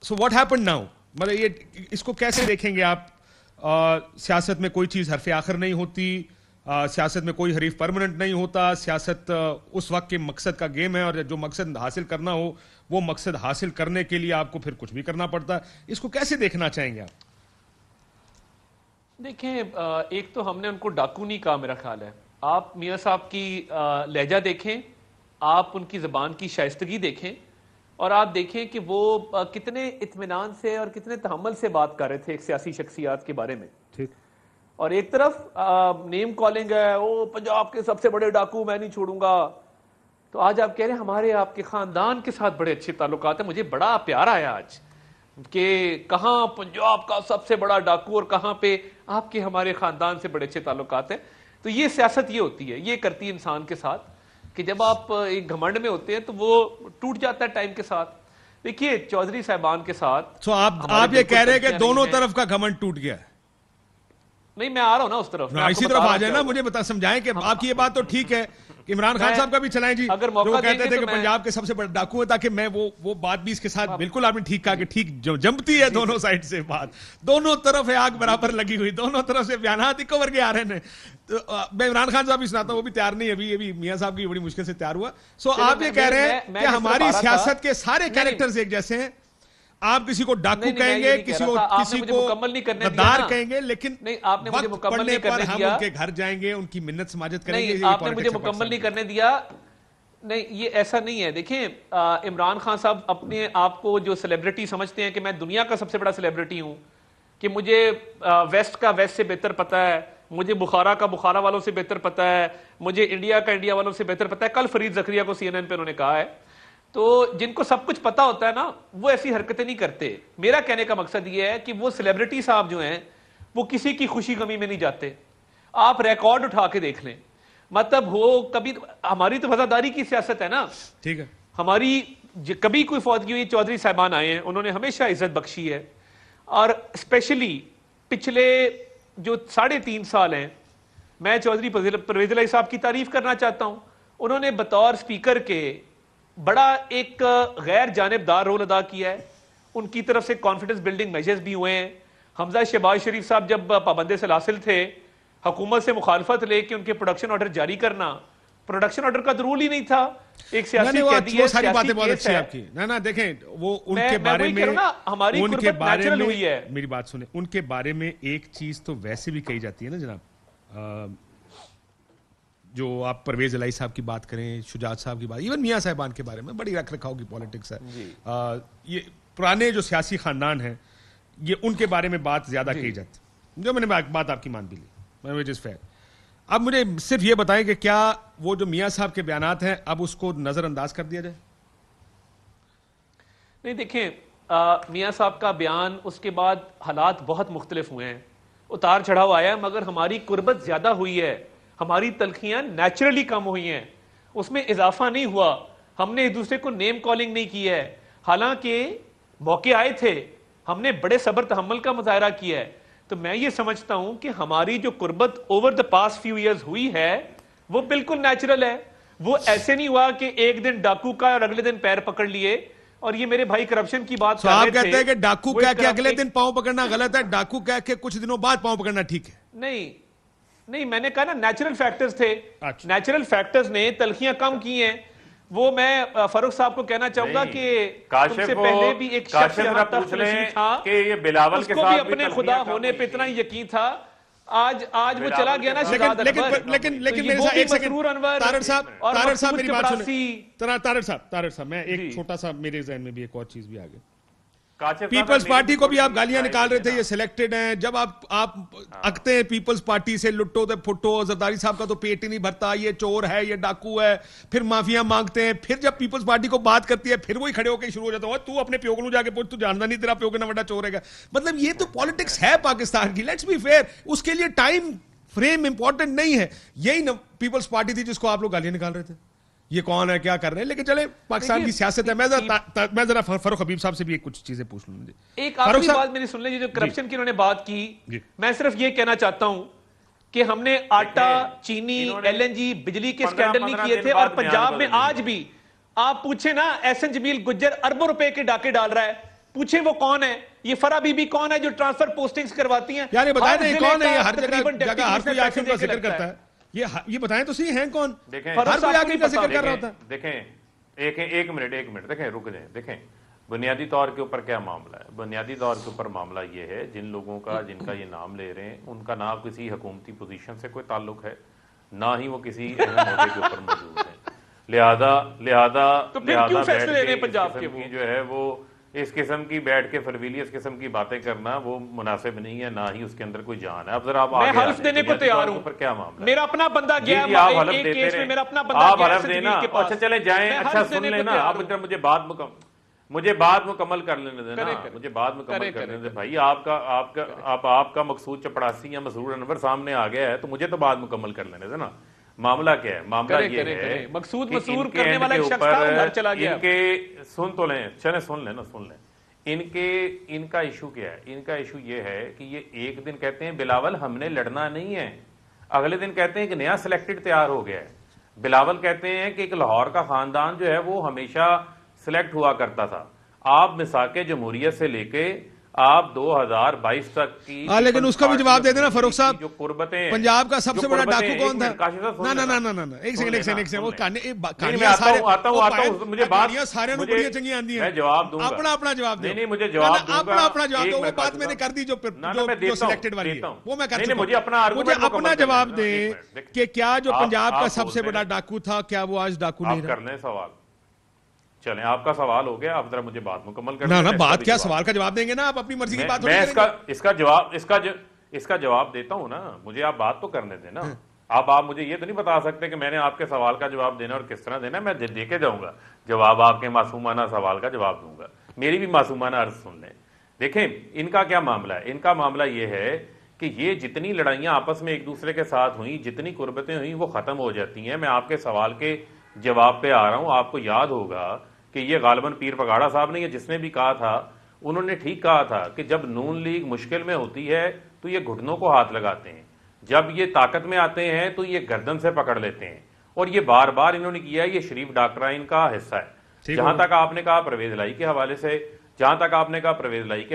सो व्हाट हैपेंड नाउ, मतलब ये इसको कैसे देखेंगे आप? सियासत में कोई चीज़ हरफ आखिर नहीं होती, सियासत में कोई हरीफ परमानेंट नहीं होता, सियासत उस वक्त के मकसद का गेम है और जो मकसद हासिल करना हो वो मकसद हासिल करने के लिए आपको फिर कुछ भी करना पड़ता है। इसको कैसे देखना चाहेंगे आप? देखें, एक तो हमने उनको डाकू नहीं कहा, मेरा ख्याल है। आप मियाँ साहब की लहजा देखें, आप उनकी ज़बान की शाइस्तगी देखें और आप देखें कि वो कितने इत्मीनान से और कितने तहम्मुल से बात कर रहे थे एक सियासी शख्सियात के बारे में। ठीक। और एक तरफ नेम कॉलिंग है, ओ पंजाब के सबसे बड़े डाकू, मैं नहीं छोड़ूंगा। तो आज आप कह रहे हैं हमारे आपके खानदान के साथ बड़े अच्छे ताल्लुकात हैं। मुझे बड़ा प्यार आया आज कि कहाँ पंजाब का सबसे बड़ा डाकू और कहाँ पे आपके हमारे खानदान से बड़े अच्छे ताल्लुकात हैं। तो ये सियासत ये होती है, ये करती है इंसान के साथ कि जब आप एक घमंड में होते हैं तो वो टूट जाता है टाइम के साथ। देखिए चौधरी साहबान के साथ तो आप ये कह रहे हैं कि दोनों तरफ का घमंड टूट गया है? नहीं, मैं आ रहा हूं ना उस तरफ, इसी तरफ आ जाए ना, मुझे बता समझाएं कि आपकी ये बात तो ठीक है कि इमरान खान साहब का भी चलाएं जी, अगर जो मौका कहते थे तो कि पंजाब के सबसे बड़े डाकू है, ताकि मैं वो बात भी इसके साथ बिल्कुल आपने ठीक कहा कि ठीक जमती है दोनों साइड से बात, दोनों तरफ है आग बराबर लगी हुई, दोनों तरफ से बयानात इको वर्गे आ रहे हैं। तो मैं इमरान खान साहब भी सुनाता हूं, वो भी तैयार नहीं, अभी मियाँ साहब की बड़ी मुश्किल से तैयार हुआ। सो आप ये कह रहे हैं कि हमारी सियासत के सारे कैरेक्टर्स एक जैसे हैं, आप किसी को डाकू कहेंगे, किसी को गद्दार कहेंगे, लेकिन नहीं, आपने मुझे मुकम्मल नहीं करने दिया। उनके घर जाएंगे, उनकी मिन्नत समाजत करेंगे, नहीं, आपने मुझे मुकम्मल नहीं करने दिया। नहीं, ये ऐसा नहीं है। देखिए इमरान खान साहब अपने आप को जो सेलिब्रिटी समझते हैं कि मैं दुनिया का सबसे बड़ा सेलिब्रिटी हूं, कि मुझे वेस्ट का वेस्ट से बेहतर पता है, मुझे बुखारा का बुखारा वालों से बेहतर पता है, मुझे इंडिया का इंडिया वालों से बेहतर पता है। कल फरीद जकरिया को CNN पे उन्होंने कहा है। तो जिनको सब कुछ पता होता है ना, वो ऐसी हरकतें नहीं करते। मेरा कहने का मकसद ये है कि वो सेलिब्रिटी साहब जो हैं वो किसी की खुशी गमी में नहीं जाते। आप रिकॉर्ड उठा के देख लें, मतलब हो कभी, हमारी तो वफादारी की सियासत है ना, ठीक है, हमारी कभी कोई फौतगी हुई, चौधरी साहबान आए हैं, उन्होंने हमेशा इज्जत बख्शी है। और स्पेशली पिछले जो 3.5 साल हैं, मैं चौधरी परवेज इलाही साहब की तारीफ करना चाहता हूं। उन्होंने बतौर स्पीकर के बड़ा एक गैर जानिबदार रोल अदा किया है। उनकी तरफ से कॉन्फिडेंस बिल्डिंग मेजर्स भी हुए हैं। हमजा शहबाज शरीफ साहब जब पाबंदी से हासिल थे, हुकूमत से मुखालफत लेके उनके प्रोडक्शन ऑर्डर जारी करना, प्रोडक्शन ऑर्डर का तो रूल ही नहीं था, एक सियासी कैदी है, सारी बातें बहुत अच्छी आपकी। ना देखें, वो उनके बारे में हमारी उनके बारे में हुई है। मेरी बात सुने, उनके बारे में एक चीज तो वैसे भी कही जाती है ना जनाब, जो आप परवेज इलाही साहब की बात करें, शुजात साहब की बात, इवन मियाँ साहबान के बारे में बड़ी रख रखाव की पॉलिटिक्स है। ये पुराने जो सियासी खानदान है, ये उनके बारे में बात ज्यादा की जाती, जो मैंने बात आपकी मान भी ली, विच इज फेयर। अब मुझे सिर्फ ये बताएं कि क्या वो जो मियाँ साहब के बयानात हैं अब उसको नजरअंदाज कर दिया जाए? नहीं, देखें मियाँ साहब का बयान, उसके बाद हालात बहुत मुख्तलिफ हुए हैं, उतार चढ़ाव आया, मगर हमारी कुर्बत ज्यादा हुई है, हमारी तलखियां नेचुरली कम हुई हैं, उसमें इजाफा नहीं हुआ। हमने एक दूसरे को नेम कॉलिंग नहीं की है, हालांकि मौके आए थे, हमने बड़े सब्र तहम्मुल का मुजाहरा किया है। तो मैं ये समझता हूं कि हमारी जो कुर्बत over the past few years हुई है वो बिल्कुल नेचुरल है। वो ऐसे नहीं हुआ कि एक दिन डाकू का और अगले दिन पैर पकड़ लिए। और ये मेरे भाई करप्शन की बात कर रहे थे, आप कहते हैं कि डाकू कह के अगले दिन पांव पकड़ना गलत है, डाकू कह के कुछ दिनों बाद पांव पकड़ना ठीक है? नहीं, मैंने कहा ना नेचुरल फैक्टर्स थे। नेचुरल फैक्टर्स ने तलखियां कम की हैं। वो मैं फारूक साहब को कहना चाहूंगा कि तुमसे पहले भी एक शख्स यहाँ था कि ये बिलावल के साथ भी अपने खुदा होने पे इतना यकीन था आज वो चला गया ना शुजात अकबर। लेकिन मेरे साथ एक सेकंड, तारड़ साहब मेरी बात सुने। तारड़ साहब मैं एक छोटा सा, मेरे जहन में भी एक और चीज भी आ गई। पीपल्स पार्टी को भी आप गालियां निकाल रहे थे, ये सिलेक्टेड हैं। जब आप अकते हैं पीपल्स पार्टी से, लुट्टो तो फुट्टो, जरदारी साहब का तो पेट ही नहीं भरता, ये चोर है, ये डाकू है, फिर माफिया मांगते हैं। फिर जब पीपल्स पार्टी को बात करती है, फिर वही खड़े होकर शुरू हो जाता है, तू अपने प्योग जाके पूछ, तू जानता नहीं तेरा प्योग ना बड़ा चोर है। मतलब ये तो पॉलिटिक्स है पाकिस्तान की, लेट्स बी फेयर। उसके लिए टाइम फ्रेम इंपॉर्टेंट नहीं है। यही ना पीपल्स पार्टी थी जिसको आप लोग गालियां निकाल रहे थे। ये कौन है, क्या कर रहे हैं, लेकिन चले पाकिस्तान की सियासत है। मैं जरा फारूक हबीब साहब से भी कुछ चीजें पूछ लूं। एक आखिरी बात मेरी सुन लीजिए, जो करप्शन की उन्होंने बात की, मैं सिर्फ ये कहना चाहता हूं कि हमने आटा, चीनी, एलएनजी, बिजली के स्कैंडल नहीं किए थे। और पंजाब में आज भी आप पूछे ना, एहसन जमील गुज्जर अरबों रुपए के डाके डाल रहा है, पूछे वो कौन है, ये फरा बीबी कौन है जो ट्रांसफर पोस्टिंग्स करवाती हैं। यार बताएं नहीं कौन है, हर जगह हर कोई आखिर का जिक्र करता है। ये बताएं तो सही हैं कौन। देखें हर कोई आगे का जिक्र कर रहा होता है। देखें एक मिनट देखें, रुक जाएं। देखें बुनियादी तौर के ऊपर क्या मामला है। बुनियादी तौर के ऊपर मामला ये है, जिन लोगों का जिनका ये नाम ले रहे हैं, उनका ना किसी हुकूमती पोजीशन से कोई ताल्लुक है, ना ही वो किसी अहम ओहदे के ऊपर मौजूद है। लिहाजा तो फिर क्यों फैसले ले रहे हैं पंजाब के? वो जो है वो इस किस्म की बैठ के फरवीलियस किस्म की बातें करना वो मुनासिब नहीं है, ना ही उसके अंदर कोई जान है। अब जरा मैं हल्फ देने को तैयार हूं। क्या मामला, मेरा अपना बंदा गया, आप हल्फ देते केस में मेरा अपना बंदा आप गया हल्फ देना। अच्छा चले जाएं, अच्छा सुन लेना। आप मुझे बात मुकम्मल कर लेने देना, मुझे बात मुकम्मल करने दे भाई। आपका मकसूद चपड़ासी या मसरूर अनवर सामने आ गया है, तो मुझे तो बात मुकम्मल कर लेने देना। मामला क्या है? मामला ये है मकसूद मसूर करने वाला एक शख्स था, उधर चला गया। इनके सुन तो लें, चले सुन लें। इनका इशू क्या है? इनका इशू ये है कि ये एक दिन कहते हैं बिलावल हमने लड़ना नहीं है, अगले दिन कहते हैं कि नया सिलेक्टेड तैयार हो गया है। बिलावल कहते हैं कि एक लाहौर का खानदान जो है वो हमेशा सिलेक्ट हुआ करता था। आप मिसाके जमहूरियत से लेके आप 2022 तक की, लेकिन उसका भी जवाब दे देना फारूक साहब। जो कुर्बतें, पंजाब का सबसे बड़ा डाकू कौन था? ना एक सेकंड वो कहानियां सारे मुझे चंगी आंदी है। जवाब दूंगा, अपना जवाब दे। नहीं मुझे जवाब दूंगा, अपना जवाब दो। वो बात मैंने कर दी जो सिलेक्टेड वाली है, वो मैं कर चुका हूं। मुझे अपना जवाब दे कि क्या जो पंजाब का सबसे बड़ा डाकू था, क्या वो आज डाकू नहीं रहा? करने सवाल चलें, आपका सवाल हो गया, आप जरा मुझे बात मुकम्मल करना। ना बात क्या, सवाल का जवाब देंगे ना आप, अपनी मर्जी की बात मैं इसका जवाब देता हूं ना, मुझे आप बात तो करने देना। आप मुझे ये तो नहीं बता सकते कि मैंने आपके सवाल का जवाब देना और किस तरह देना। मैं दे के जाऊंगा जवाब, आपके मासूमाना सवाल का जवाब दूंगा। मेरी भी मासूमाना अर्ज सुन लें। देखें इनका क्या मामला है। इनका मामला ये है कि ये जितनी लड़ाइयां आपस में एक दूसरे के साथ हुई, जितनी कुर्बतें हुई, वो खत्म हो जाती हैं। मैं आपके सवाल के जवाब पे आ रहा हूं। आपको याद होगा कि ये गालिबन पीर पगाड़ा साहब ने, ये जिसने भी कहा था, उन्होंने ठीक कहा था कि जब नून लीग मुश्किल में होती है तो ये घुटनों को हाथ लगाते हैं, जब ये ताकत में आते हैं तो ये गर्दन से पकड़ लेते हैं। और ये बार बार इन्होंने किया है। ये शरीफ डॉक्टराइन का हिस्सा है। जहां तक आपने कहा परवेज लाई के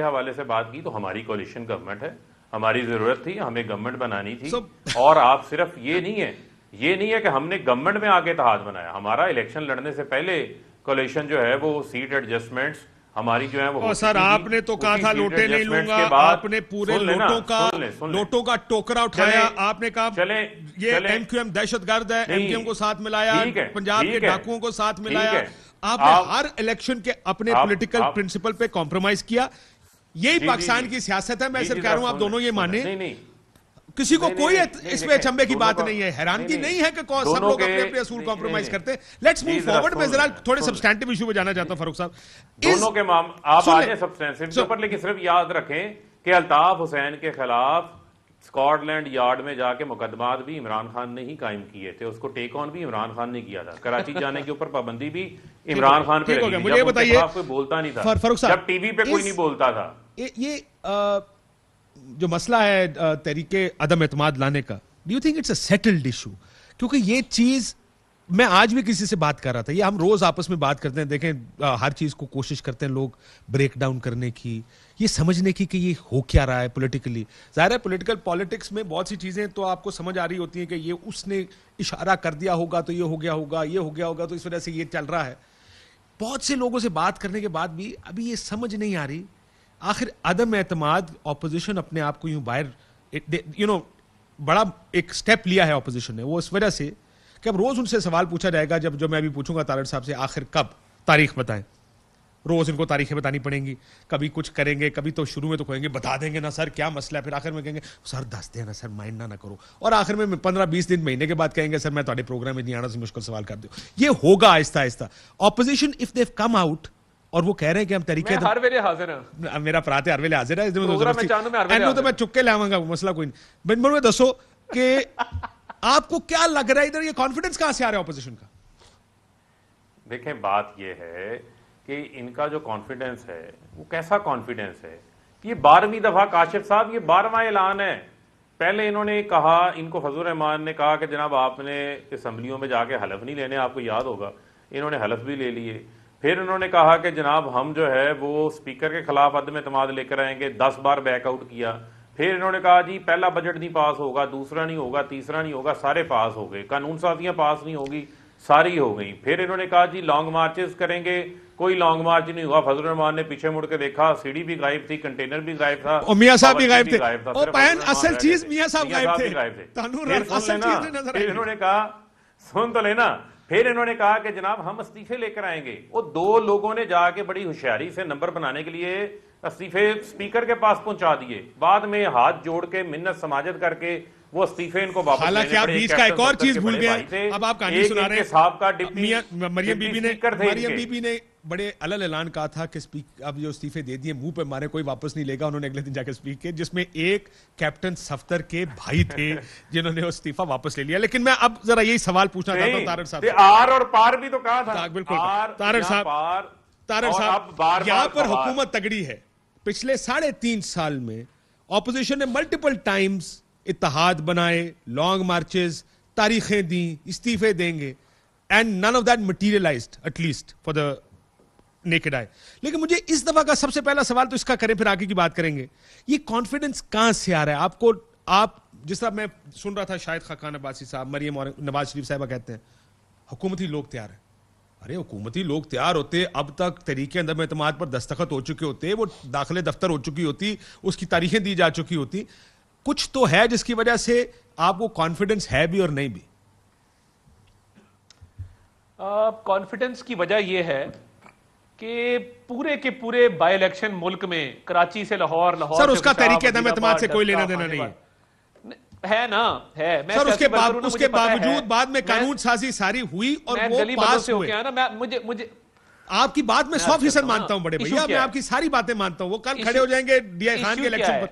हवाले से, बात की, तो हमारी कोलिशन गवर्नमेंट है, हमारी जरूरत थी, हमें गवर्नमेंट बनानी थी। और आप सिर्फ ये नहीं है कि हमने गवर्नमेंट में आके इत्तेहाद बनाया। हमारा इलेक्शन लड़ने से पहले कोलिशन जो है वो सीट एडजस्टमेंट हमारी जो है वो, सर आपने तो कहा था लोटे नहीं लूंगा, आपने पूरे लोटों का टोकरा उठाया। आपने कहा ये एमक्यूएम दहशतगर्द है, एमक्यूएम को साथ मिलाया, पंजाब के डाकुओं को साथ मिलाया। आपने हर इलेक्शन के अपने पॉलिटिकल प्रिंसिपल पे कॉम्प्रोमाइज किया। यही पाकिस्तान की सियासत है। मैं सिर्फ कह रहा हूं आप दोनों ये माने, किसी को कोई इसमें अचंभे की बात नहीं है, हैरानगी नहीं है कि सब लोग अपने अपने असूल कॉम्प्रोमाइज करते हैं। Let's move forward. मैं जरा थोड़े सब्सटेंटिव इशू पे जाना चाहता हूं फारूक साहब। दोनों के आप आ जाए सब्सटेंटिव के ऊपर, लेकिन सिर्फ याद रखें कि अल्ताफ हुसैन के खिलाफ स्कॉटलैंड यार्ड में जाके मुकदमात भी इमरान खान ने ही कायम किए थे। उसको टेक ऑन भी इमरान खान ने किया था। कराची जाने के ऊपर पाबंदी भी इमरान खान पे लगी। मुझे बताइए, कोई बोलता नहीं था, जब टीवी पे कोई नहीं बोलता था। ये जो मसला है तहरीके अदम एतमाद लाने का, do you think it's a settled issue? क्योंकि ये चीज मैं आज भी किसी से बात कर रहा था, ये हम रोज आपस में बात करते हैं। देखें हर चीज को कोशिश करते हैं लोग ब्रेक डाउन करने की, ये समझने की कि ये हो क्या रहा है पॉलिटिकली। जाहिर है पॉलिटिकल पॉलिटिक्स में बहुत सी चीजें तो आपको समझ आ रही होती हैं कि ये उसने इशारा कर दिया होगा तो ये हो गया होगा, ये हो गया होगा तो इस वजह से ये चल रहा है। बहुत से लोगों से बात करने के बाद भी अभी ये समझ नहीं आ रही आखिर अदम एतमाद, ऑपोजिशन अपने आप को यूं बाहर बड़ा एक स्टेप लिया है ऑपोजिशन ने, वो इस वजह से कि अब रोज उनसे सवाल पूछा जाएगा, जब जो मैं भी पूछूंगा तारड़ साहब से, आखिर कब तारीख बताएं। रोज इनको तारीखें बतानी पड़ेंगी, कभी कुछ करेंगे, कभी तो शुरू में तो कहेंगे बता देंगे ना सर क्या मसला है, फिर आखिर में कहेंगे सर दस देना सर, माइंड ना करो, और आखिर में 15-20 दिन महीने के बाद कहेंगे सर मैं तुम्हारे प्रोग्राम में नहीं आना, से मुश्किल सवाल कर दो। ये होगा Aahista Aahista. Opposition if they come out और वो कह रहे हैं कि हम तरीके हर वेले हाजिर हैं, मेरा प्रात हर वेले हाजिर है, तो मैं चुक्के लाऊंगा, मसला कोई नहीं। मैं दसो कि आपको क्या लग रहा है इधर, ये कॉन्फिडेंस कहां से आ रहा है ऑपोजिशन का? देखें, बात ये है कि इनका जो कॉन्फिडेंस है वो कैसा कॉन्फिडेंस है। ये 12वीं दफा काशिफ साहब, ये 12वां ऐलान है। पहले इन्होंने कहा, इनको फजल रहमान ने कहा कि जनाब आपने असम्बलियों में जाके हलफ नहीं लेने, आपको याद होगा, इन्होंने हलफ भी ले लिए। फिर उन्होंने कहा कि जनाब हम जो है वो स्पीकर के खिलाफ अदम एतमाद लेकर आएंगे, 10 बार बैकआउट किया। फिर इन्होंने कहा जी पहला बजट नहीं पास होगा, दूसरा नहीं होगा, तीसरा नहीं होगा, सारे पास हो गए। कानून साजियां पास नहीं होगी, सारी हो गई। फिर इन्होंने कहा जी लॉन्ग मार्चेस करेंगे, कोई लॉन्ग मार्च नहीं हुआ। फजल रहमान ने पीछे मुड़ के देखा, सीढ़ी भी गायब थी, कंटेनर भी गायब था, और मियां साहब भी गायब थे। असल चीज मियां साहब गायब थे। फिर इन्होंने कहा सुन तो लेना, फिर इन्होंने कहा कि जनाब हम इस्तीफे लेकर आएंगे। वो 2 लोगों ने जाके बड़ी होशियारी से नंबर बनाने के लिए इस्तीफे स्पीकर के पास पहुंचा दिए। बाद में हाथ जोड़ के मिन्नत समाजत करके वो इस्तीफे इनको वापस, हालांकि आप बीच का एक और चीज भूल गए, अब आप कहानी सुना रहे हैं। साहब का मरियम बीबी ने बड़े अलग ऐलान कहा था कि अब जो इस्तीफे दे दिए मुंह पे मारे, कोई वापस नहीं लेगा। उन्होंने अगले दिन जाकर स्पीक किया, जिसमें एक कैप्टन सफ्तर के भाई थे जिन्होंने इस्तीफा वापस ले लिया। लेकिन मैं अब जरा यही सवाल पूछना चाहता हूं तारड़ साहब, आर और पार भी तो कहा था। बिल्कुल तारड़ साहब, यहां पर हुकूमत तगड़ी है। पिछले 3.5 साल में ऑपोजिशन ने मल्टीपल टाइम्स इत्तेहाद बनाए, लॉन्ग मार्चेस, तारीखें दी, इस्तीफे देंगे, and none of that materialised at least for the naked eye. लेकिन मुझे इस दफा का सबसे पहला सवाल तो इसका करें, फिर आगे की बात करेंगे। ये कॉन्फिडेंस कहां से आ रहा है आपको? आप जिस तरह मैं सुन रहा था, शायद खाकान अब्बासी साहब, मरियम और नवाज शरीफ साहबा कहते हैं हुकूमती लोग तैयार हैं। अरे हुकूमती लोग तैयार होते अब तक तरीके अदम एतमाद पर दस्तखत हो चुके होते, वो दाखिले दफ्तर हो चुकी होती, उसकी तारीखें दी जा चुकी होती। कुछ तो है जिसकी वजह से आपको कॉन्फिडेंस है भी और नहीं भी। कॉन्फिडेंस की वजह यह है कि पूरे के पूरे बाय इलेक्शन मुल्क में, कराची से लाहौर, लाहौर सर उसका तरीके अदम एतमाद से कोई लेना देना नहीं है ना, है। मैं सर उसके बावजूद बाद में कानून साजी सारी हुई और वो पास हुए ना। मुझे आपकी बात में 100% मानता हूं बड़े भैया, मैं आपकी सारी बातें मानता हूं। वो कल खड़े हो जाएंगे डीआई खान के इलेक्शन पर।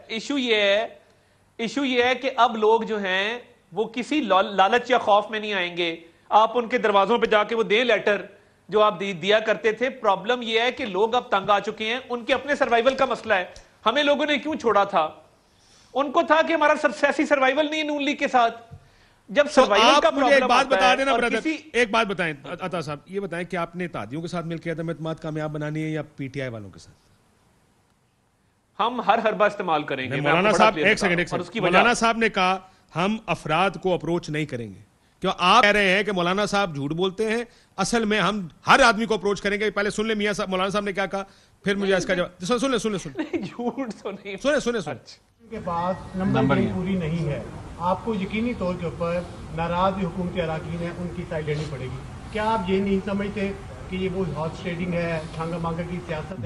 इशू ये है कि अब लोग जो हैं वो किसी लालच या खौफ में नहीं आएंगे। आप उनके दरवाजों पे जाके वो दें लेटर जो आप दिया करते थे। प्रॉब्लम ये है कि लोग अब तंग आ चुके हैं, उनके अपने सर्वाइवल का मसला है। हमें लोगों ने क्यों छोड़ा था? उनको था कि हमारा सियासी सर्वाइवल नहीं है नून लीग के साथ। जब सर्वाइवल का मुझे एक बात बता देना ब्रदर, एक बात बताएं अता साहब, ये बताएं कि आपने तादियों के साथ मिलकर अदम एतमाद कामयाब बनानी है या पीटीआई वालों के साथ? हम हर हरबा इस्तेमाल करेंगे। मौलाना साहब एक सेकंड, मौलाना साहब ने कहा हम अफराद को अप्रोच नहीं करेंगे। क्यों आप कह रहे हैं कि मौलाना साहब झूठ बोलते हैं? असल में हम हर आदमी को अप्रोच करेंगे। पहले सुन ले मियां साहब, मौलाना साहब ने क्या कहा, फिर मुझे इसका जवाब सुन ले। झूठ तो नहीं, सुने के पास नंबर पूरी नहीं है, आपको यकीनी तौर के ऊपर नाराज हुकूमती अराकीन है, उनकी साइड लेनी पड़ेगी। क्या आप ये नहीं समझते कि ये वो हॉर्स ट्रेडिंग है, छांगा मांगा की सियासत है?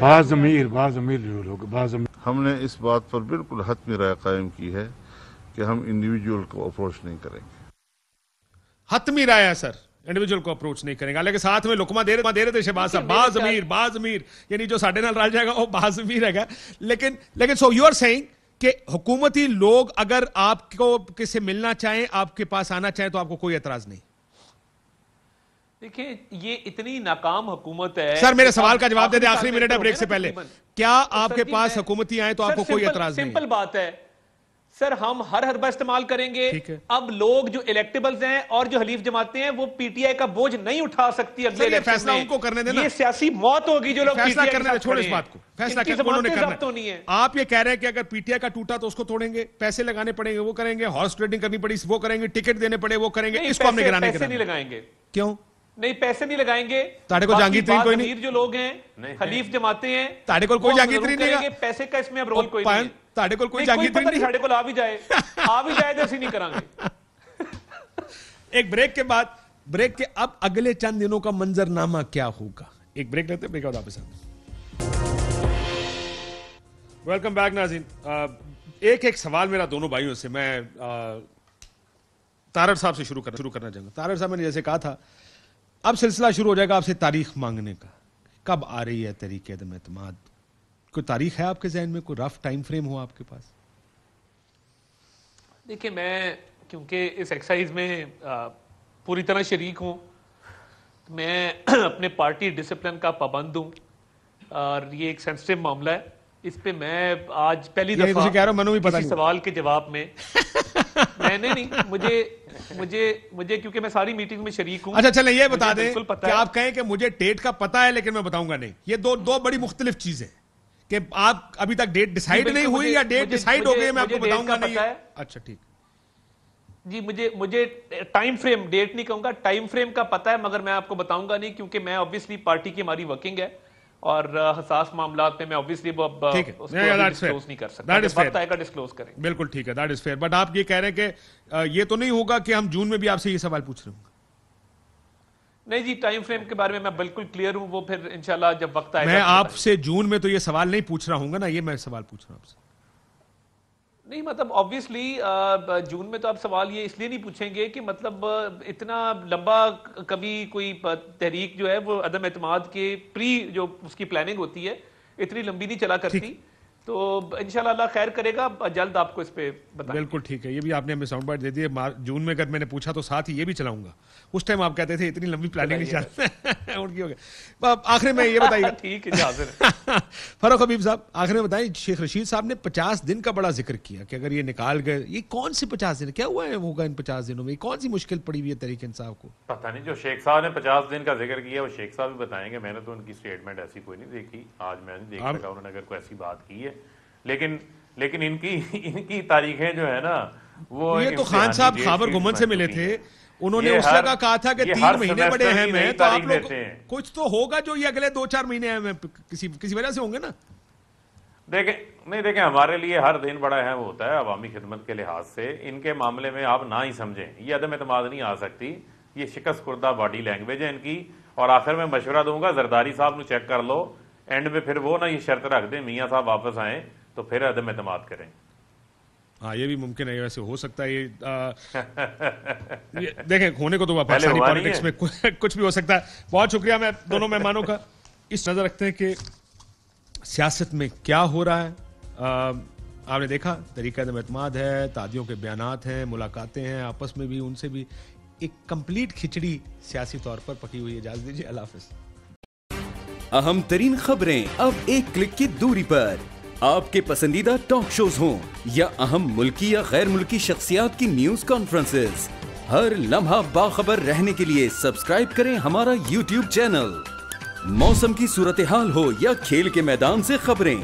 हमने इस बात पर बिल्कुल हतमी राय कायम की है कि हम इंडिविजुअल को अप्रोच नहीं करेंगे। हतमी राय है सर, इंडिविजुअल को अप्रोच नहीं करेंगे। लेकिन साथ में लुकमा दे रहे थे शहबाज साहब, बाज अमीर यानी जो साडे नाल रल जाएगा वो बाज अमीर है। लेकिन सो यू आर सेइंग कि हुकूमती लोग अगर आपको किसी मिलना चाहें, आपके पास आना चाहें, तो आपको कोई एतराज नहीं? देखिए ये इतनी नाकाम हुकूमत है। सर मेरे सवाल का जवाब दे दे, आखिरी मिनट है ब्रेक से पहले। क्या आपके पास हुकूमती आए तो आपको कोई एतराज नहीं? सिंपल बात है सर, हम हर हरबा इस्तेमाल करेंगे। अब लोग जो इलेक्टेबल्स हैं और जो हलीफ जमाते हैं वो पीटीआई का बोझ नहीं उठा सकती अगले इलेक्शन में। फैसला उनको करने देना, ये सियासी मौत होगी जो लोग फैसला करने। छोड़ इस बात को, फैसला उन्होंने करना है। आप ये कह रहे हैं कि अगर पीटीआई का टूटा तो उसको तोड़ेंगे, पैसे लगाने पड़ेंगे वो करेंगे, हॉर्स ट्रेडिंग करनी पड़ी वो करेंगे, टिकट देने पड़े वो करेंगे। इसको हमने गिराने पैसे नहीं लगाएंगे। क्यों नहीं पैसे नहीं लगाएंगे? ताड़े को जहांगीर कोई नहीं, जो लोग हैं हलीफ जमाते हैं, ताड़े को कोई जहांगीर नहीं है। पैसे का इसमें अब रोल कोई नहीं है। ਤੁਹਾਡੇ ਕੋਲ ਕੋਈ नहीं, जागीरदारी पता नहीं नहीं। साढ़े को आ भी जाए तो ऐसे नहीं करांगे। एक ब्रेक के बाद, ब्रेक के अब अगले चंद दिनों का मंजरनामा क्या होगा, एक ब्रेक लेते हैं, ब्रेक के बाद वापस आते। वेलकम बैक नाज़रीन। एक एक सवाल मेरा दोनों भाइयों से, मैं तारड़ साहब से शुरू करना चाहूंगा। तारड़ साहब, मैंने जैसे कहा था, अब सिलसिला शुरू हो जाएगा आपसे तारीख मांगने का। कब आ रही है तहरीक अदम एतमाद? कोई तारीख है आपके जहन में, कोई रफ टाइम फ्रेम हो आपके पास? देखिए, मैं क्योंकि इस एक्सरसाइज में पूरी तरह शरीक हूँ, तो मैं अपने पार्टी डिसिप्लिन का पाबंद हूँ और ये एक सेंसिटिव मामला है। इस पे मैं आज पहली दफा कह रहा हूं, मनु भी पता किसी सवाल के जवाब में मैंने नहीं, मुझे क्योंकि मैं सारी मीटिंग में शरीक हूँ। अच्छा चलें, ये बता दें बिल्कुल पता कि है। आप कहें कि मुझे डेट का पता है लेकिन मैं बताऊंगा नहीं, ये दो बड़ी मुख्तलिफ चीजें कि आप अभी तक डेट डिसाइड नहीं हुई या डेट डिसाइड हो गई, मैं आपको बताऊंगा नहीं। अच्छा ठीक जी, मुझे टाइम फ्रेम, डेट नहीं कहूंगा, टाइम फ्रेम का पता है, मगर मैं आपको बताऊंगा नहीं, क्योंकि मैं ऑब्वियसली पार्टी की हमारी वर्किंग है और हसास मामलात में मैं ऑब्वियसली डिस्क्लोज नहीं कर सकता। वक्त आएगा डिस्क्लोज करेंगे। बिल्कुल ठीक है, दैट इज फेयर। बट आप ये कह रहे हैं कि ये तो नहीं होगा कि हम जून में भी आपसे ये सवाल पूछ रहे होंगे? नहीं जी, टाइम फ्रेम के बारे में मैं बिल्कुल क्लियर हूं, वो फिर इंशाल्लाह जब वक्त आएगा। मैं आपसे जून में तो ये सवाल नहीं पूछ रहा हूंगा ना, ये मैं सवाल पूछ रहा हूं आपसे। नहीं, मतलब ऑब्वियसली जून में तो आप सवाल ये इसलिए नहीं पूछेंगे कि मतलब इतना लंबा कभी कोई तहरीक जो है वो अदम एतमाद के प्री जो उसकी प्लानिंग होती है इतनी लंबी नहीं चला करती, तो इंशाल्लाह अल्लाह खैर करेगा, जल्द आपको इस पे बताएं। बिल्कुल ठीक है, ये भी आपने हमें साउंड बाइट दे दी। जून में अगर मैंने पूछा तो साथ ही ये भी चलाऊंगा। उस टाइम आप कहते थे इतनी लंबी प्लानिंग नहीं चलती। उनकी हो गया। आखिर में ये बताइए ठीक है, हाजिर फरूख हबीब साहब, आखिर में बताइए, शेख रशीद साहब ने 50 दिन का बड़ा जिक्र किया कि अगर ये निकाल गए, ये कौन से 50 दिन, क्या हुआ है होगा इन 50 दिनों में, कौन सी मुश्किल पड़ी हुई है तहरीक इंसाफ को? पता नहीं, जो शेख साहब ने 50 दिन का जिक्र किया वो शेख साहब भी बताएंगे, मैंने तो उनकी स्टेटमेंट ऐसी कोई नहीं देखी, आज मैं नहीं देख सका उन्होंने अगर कोई ऐसी बात की है। लेकिन इनकी तारीखें जो है ना, वो ये तो खान साहब खाबर गुमन से मिले थे, उन्होंने उस जगह कहा था कि 3 महीने बड़े अहम हैं, तो आप लोग कुछ तो होगा जो ये अगले 2-4 महीने अहम है, किसी वजह से होंगे ना। देखें हमारे लिए हर दिन बड़ा अहम होता है अवामी खिदमत के लिहाज से। इनके मामले में आप ना ही समझें, ये अदम एतमाद नहीं आ सकती, ये शिकस्त खुर्दा बॉडी लैंग्वेज है इनकी। और आखिर में मशवरा दूंगा, जरदारी साहब को चेक कर लो, एंड में फिर वो ना ये शर्त रख दें मियाँ साहब वापस आए तो फिर अदम एतमाद करें। हाँ, ये भी मुमकिन है, वैसे हो सकता है ये देखें, होने को तो पाकिस्तानी पॉलिटिक्स में कुछ भी हो सकता है। बहुत शुक्रिया मैं दोनों मेहमानों का। इस नजर रखते हैं कि सियासत में क्या हो रहा है। आपने देखा तहरीक अदम एतमाद है, तादियों के बयानात हैं, मुलाकातें हैं, आपस में भी उनसे भी एक कंप्लीट खिचड़ी सियासी तौर पर पकी हुई है। इजाजत दीजिए, अल्लाह हाफिज। अहम तरीन खबरें अब एक क्लिक की दूरी पर। आपके पसंदीदा टॉक शोज हों या अहम मुल्की या गैर मुल्की शख्सियात की न्यूज कॉन्फ्रेंसेस, हर लम्हा बाखबर रहने के लिए सब्सक्राइब करें हमारा YouTube चैनल। मौसम की सूरत हाल हो या खेल के मैदान से खबरें,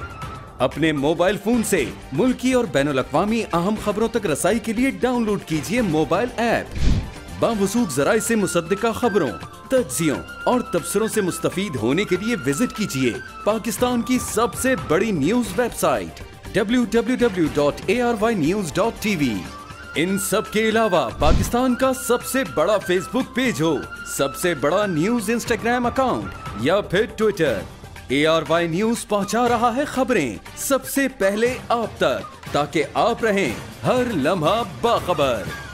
अपने मोबाइल फोन से मुल्की और बैनुल-अक़वामी अहम खबरों तक रसाई के लिए डाउनलोड कीजिए मोबाइल ऐप। बावसूख ज़राए से मुसद्दिका खबरों, तज्ज़ियों और तबसरों से मुस्तफीद होने के लिए विजिट कीजिए पाकिस्तान की सबसे बड़ी न्यूज वेबसाइट www.arYnews.tv। इन सब के अलावा पाकिस्तान का सबसे बड़ा फेसबुक पेज हो, सबसे बड़ा न्यूज इंस्टाग्राम अकाउंट या फिर ट्विटर, ARY न्यूज पहुंचा रहा है खबरें सबसे पहले आप तक, ताकि आप रहें हर लम्हा बाखबर।